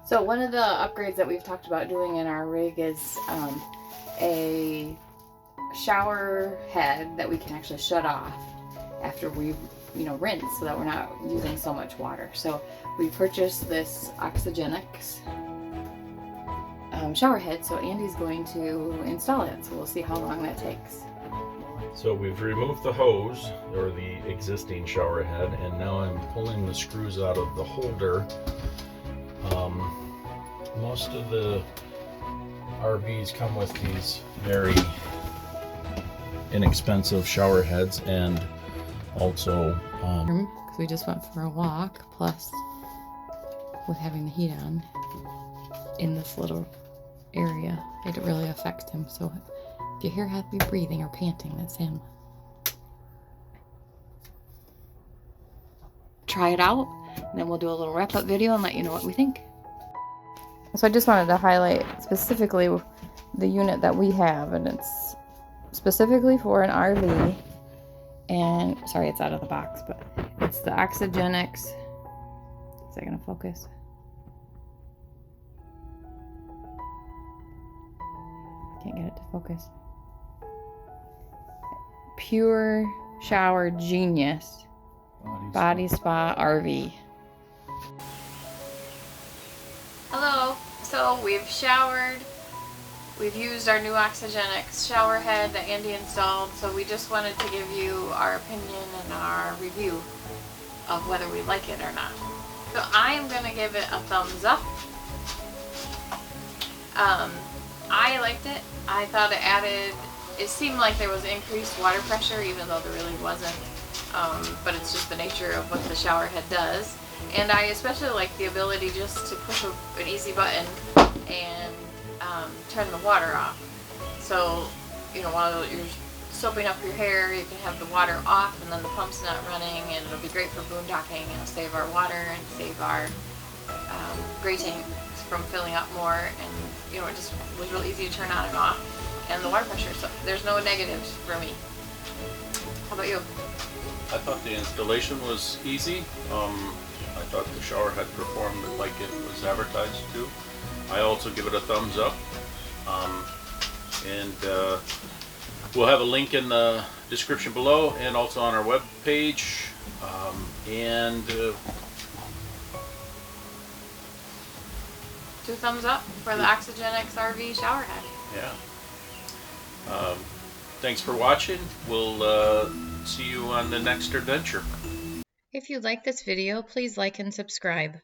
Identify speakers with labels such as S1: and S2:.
S1: So one of the upgrades that we've talked about doing in our rig is a shower head that we can actually shut off after we rinse, so that we're not using so much water. So we purchased this Oxygenics shower head, so Andy's going to install it, so we'll see how long that takes.
S2: So we've removed the hose, or the existing shower head, and now I'm pulling the screws out of the holder. Most of the RVs come with these very inexpensive shower heads, and also
S1: because we just went for a walk, plus with having the heat on in this little area, it really affects him. So if you hear happy breathing or panting, that's him. Try it out, and then we'll do a little wrap-up video and let you know what we think. So I just wanted to highlight specifically the unit that we have, and it's specifically for an RV. And sorry, it's out of the box, but it's the Oxygenics. Is that gonna focus? Can't get it to focus. Pure Shower Genius Body Spa RV. Hello. So we've showered. We've used our new Oxygenics shower head that Andy installed, so we just wanted to give you our opinion and our review of whether we like it or not. So I am going to give it a thumbs up. I liked it. I thought it seemed like there was increased water pressure, even though there really wasn't. But it's just the nature of what the shower head does. And I especially like the ability just to push an easy button and turn the water off. So, while you're soaping up your hair, you can have the water off and then the pump's not running, and it'll be great for boondocking. It'll save our water and save our gray tanks from filling up more, and it just was real easy to turn on and off. And the water pressure, so there's no negatives for me. How about you?
S3: I thought the installation was easy. I thought the shower head performed like it was advertised to. I also give it a thumbs up. We'll have a link in the description below and also on our web page.
S1: 2 thumbs up for the Oxygenics RV shower head.
S3: Yeah. Thanks for watching. We'll see you on the next adventure.
S1: If you like this video, please like and subscribe.